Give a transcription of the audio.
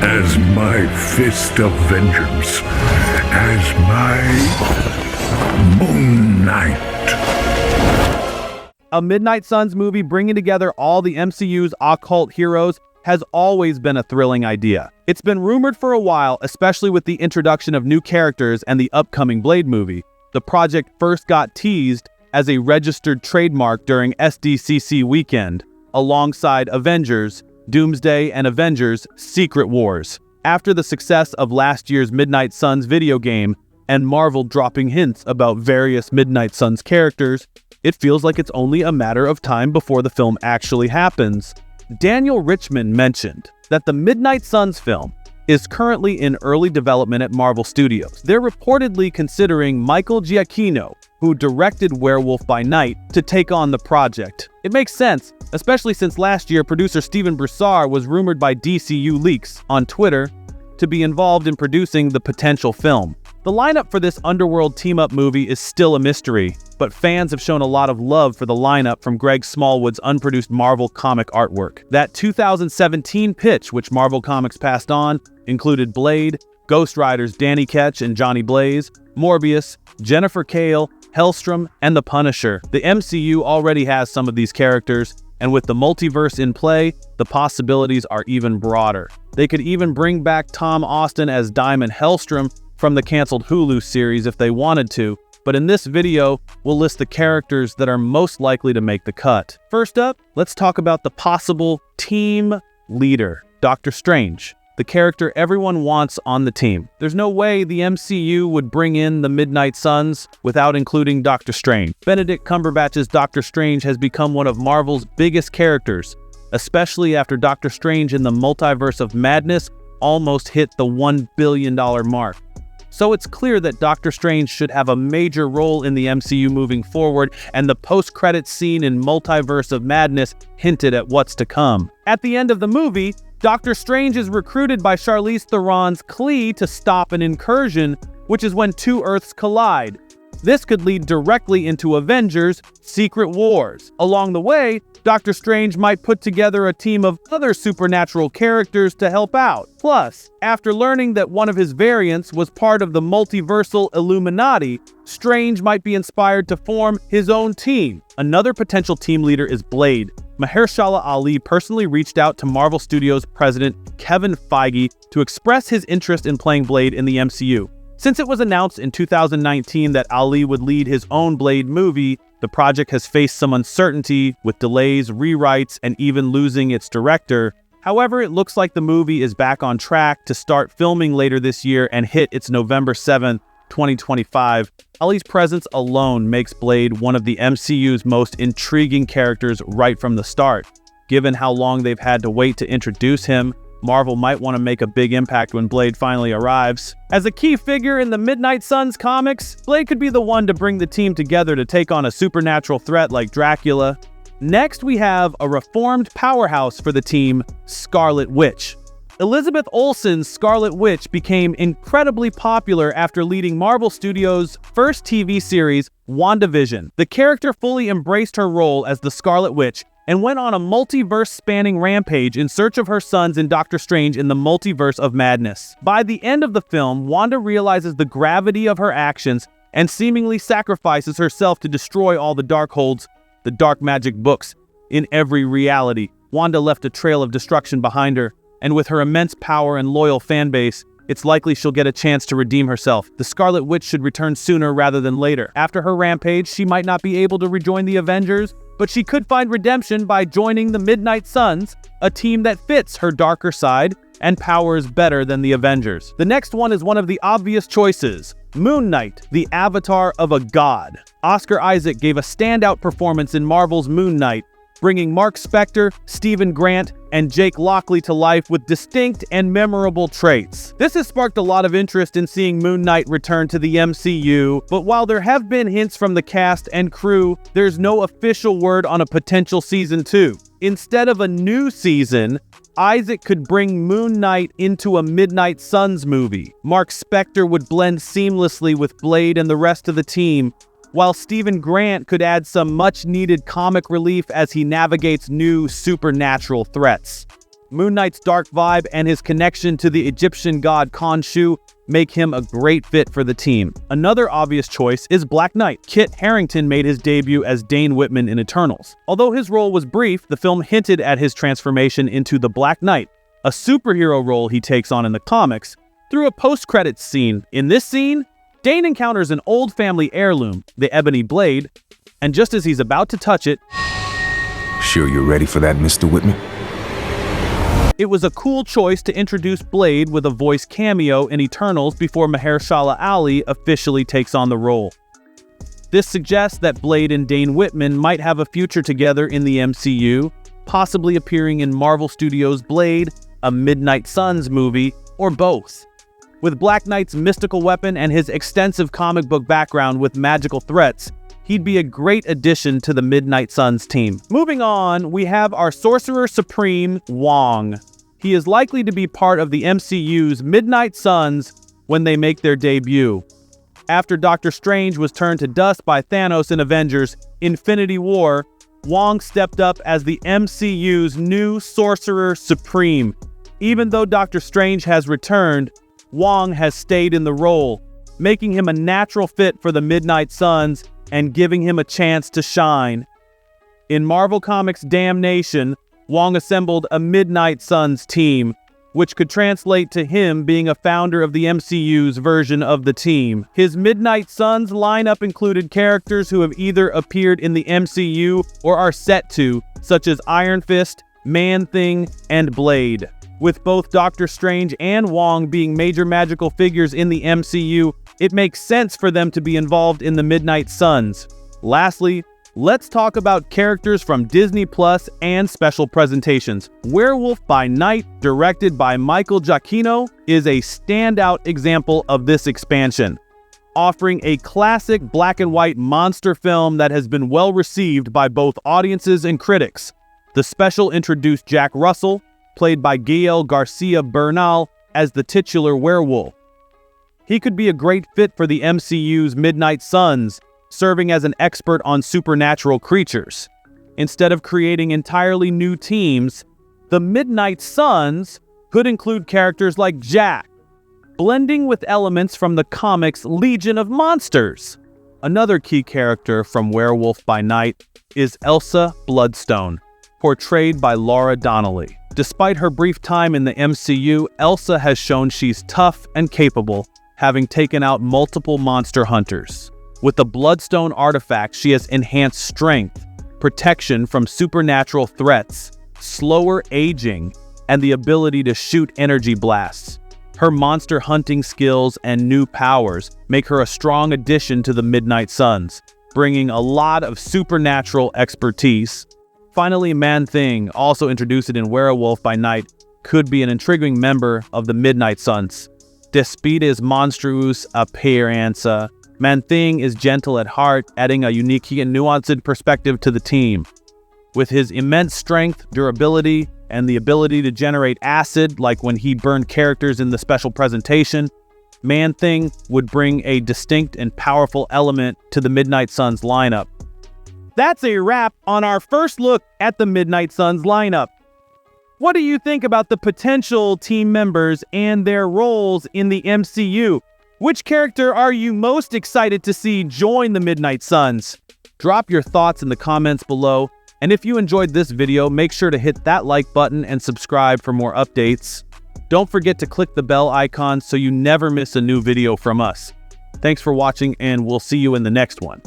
as my fist of vengeance, as my Moon Knight. A Midnight Suns movie bringing together all the MCU's occult heroes has always been a thrilling idea. It's been rumored for a while, especially with the introduction of new characters and the upcoming Blade movie. The project first got teased as a registered trademark during SDCC weekend, alongside Avengers, Doomsday, and Avengers Secret Wars. After the success of last year's Midnight Suns video game, and Marvel dropping hints about various Midnight Suns characters, it feels like it's only a matter of time before the film actually happens. Daniel Richman mentioned that the Midnight Suns film is currently in early development at Marvel Studios. They're reportedly considering Michael Giacchino, who directed Werewolf by Night, to take on the project. It makes sense, especially since last year producer Steven Broussard was rumored by DCU Leaks on Twitter to be involved in producing the potential film. The lineup for this Underworld team-up movie is still a mystery, but fans have shown a lot of love for the lineup from Greg Smallwood's unproduced Marvel comic artwork. That 2017 pitch, which Marvel Comics passed on, included Blade, Ghost Rider's Danny Ketch and Johnny Blaze, Morbius, Jennifer Kale, Hellstrom, and the Punisher. The MCU already has some of these characters, and with the multiverse in play, the possibilities are even broader. They could even bring back Tom Austin as Diamond Hellstrom from the canceled Hulu series if they wanted to, but in this video, we'll list the characters that are most likely to make the cut. First up, let's talk about the possible team leader, Doctor Strange, the character everyone wants on the team. There's no way the MCU would bring in the Midnight Suns without including Doctor Strange. Benedict Cumberbatch's Doctor Strange has become one of Marvel's biggest characters, especially after Doctor Strange in the Multiverse of Madness almost hit the $1 billion mark. So it's clear that Doctor Strange should have a major role in the MCU moving forward, and the post-credits scene in Multiverse of Madness hinted at what's to come. At the end of the movie, Doctor Strange is recruited by Charlize Theron's Klee to stop an incursion, which is when two Earths collide. This could lead directly into Avengers Secret Wars. Along the way, Doctor Strange might put together a team of other supernatural characters to help out. Plus, after learning that one of his variants was part of the multiversal Illuminati, Strange might be inspired to form his own team. Another potential team leader is Blade. Mahershala Ali personally reached out to Marvel Studios president Kevin Feige to express his interest in playing Blade in the MCU. Since it was announced in 2019 that Ali would lead his own Blade movie, the project has faced some uncertainty with delays, rewrites, and even losing its director. However, it looks like the movie is back on track to start filming later this year and hit its November 7th, 2025. Ali's presence alone makes Blade one of the MCU's most intriguing characters right from the start. Given how long they've had to wait to introduce him, Marvel might want to make a big impact when Blade finally arrives. As a key figure in the Midnight Suns comics, Blade could be the one to bring the team together to take on a supernatural threat like Dracula. Next, we have a reformed powerhouse for the team, Scarlet Witch. Elizabeth Olsen's Scarlet Witch became incredibly popular after leading Marvel Studios' first TV series, WandaVision. The character fully embraced her role as the Scarlet Witch and went on a multiverse-spanning rampage in search of her sons in Doctor Strange in the Multiverse of Madness. By the end of the film, Wanda realizes the gravity of her actions and seemingly sacrifices herself to destroy all the Darkholds, the dark magic books, in every reality. Wanda left a trail of destruction behind her, and with her immense power and loyal fanbase, it's likely she'll get a chance to redeem herself. The Scarlet Witch should return sooner rather than later. After her rampage, she might not be able to rejoin the Avengers, but she could find redemption by joining the Midnight Suns, a team that fits her darker side and powers better than the Avengers. The next one is one of the obvious choices, Moon Knight, the avatar of a god. Oscar Isaac gave a standout performance in Marvel's Moon Knight, bringing Mark Spector, Stephen Grant, and Jake Lockley to life with distinct and memorable traits. This has sparked a lot of interest in seeing Moon Knight return to the MCU, but while there have been hints from the cast and crew, there's no official word on a potential season 2. Instead of a new season, Isaac could bring Moon Knight into a Midnight Suns movie. Mark Spector would blend seamlessly with Blade and the rest of the team, while Stephen Grant could add some much-needed comic relief as he navigates new supernatural threats. Moon Knight's dark vibe and his connection to the Egyptian god Khonshu make him a great fit for the team. Another obvious choice is Black Knight. Kit Harington made his debut as Dane Whitman in Eternals. Although his role was brief, the film hinted at his transformation into the Black Knight, a superhero role he takes on in the comics, through a post-credits scene. In this scene, Dane encounters an old family heirloom, the ebony blade, and just as he's about to touch it... Sure you're ready for that, Mr. Whitman? It was a cool choice to introduce Blade with a voice cameo in Eternals before Mahershala Ali officially takes on the role. This suggests that Blade and Dane Whitman might have a future together in the MCU, possibly appearing in Marvel Studios' Blade, a Midnight Suns movie, or both. With Black Knight's mystical weapon and his extensive comic book background with magical threats, he'd be a great addition to the Midnight Suns team. Moving on, we have our Sorcerer Supreme, Wong. He is likely to be part of the MCU's Midnight Suns when they make their debut. After Doctor Strange was turned to dust by Thanos in Avengers: Infinity War, Wong stepped up as the MCU's new Sorcerer Supreme. Even though Doctor Strange has returned, Wong has stayed in the role, making him a natural fit for the Midnight Suns and giving him a chance to shine. In Marvel Comics' Damnation, Wong assembled a Midnight Suns team, which could translate to him being a founder of the MCU's version of the team. His Midnight Suns lineup included characters who have either appeared in the MCU or are set to, such as Iron Fist, Man-Thing, and Blade. With both Doctor Strange and Wong being major magical figures in the MCU, it makes sense for them to be involved in the Midnight Suns. Lastly, let's talk about characters from Disney Plus and special presentations. Werewolf by Night, directed by Michael Giacchino, is a standout example of this expansion, offering a classic black and white monster film that has been well received by both audiences and critics. The special introduced Jack Russell, played by Gael Garcia Bernal, as the titular werewolf. He could be a great fit for the MCU's Midnight Suns, serving as an expert on supernatural creatures. Instead of creating entirely new teams, the Midnight Suns could include characters like Jack, blending with elements from the comics' Legion of Monsters. Another key character from Werewolf by Night is Elsa Bloodstone, portrayed by Laura Donnelly. Despite her brief time in the MCU, Elsa has shown she's tough and capable, having taken out multiple monster hunters. With the Bloodstone artifact, she has enhanced strength, protection from supernatural threats, slower aging, and the ability to shoot energy blasts. Her monster hunting skills and new powers make her a strong addition to the Midnight Suns, bringing a lot of supernatural expertise. Finally, Man-Thing, also introduced in Werewolf by Night, could be an intriguing member of the Midnight Suns. Despite his monstrous appearance, Man-Thing is gentle at heart, adding a unique and nuanced perspective to the team. With his immense strength, durability, and the ability to generate acid, like when he burned characters in the special presentation, Man-Thing would bring a distinct and powerful element to the Midnight Suns lineup. That's a wrap on our first look at the Midnight Suns lineup. What do you think about the potential team members and their roles in the MCU? Which character are you most excited to see join the Midnight Suns? Drop your thoughts in the comments below, and if you enjoyed this video, make sure to hit that like button and subscribe for more updates. Don't forget to click the bell icon so you never miss a new video from us. Thanks for watching, and we'll see you in the next one.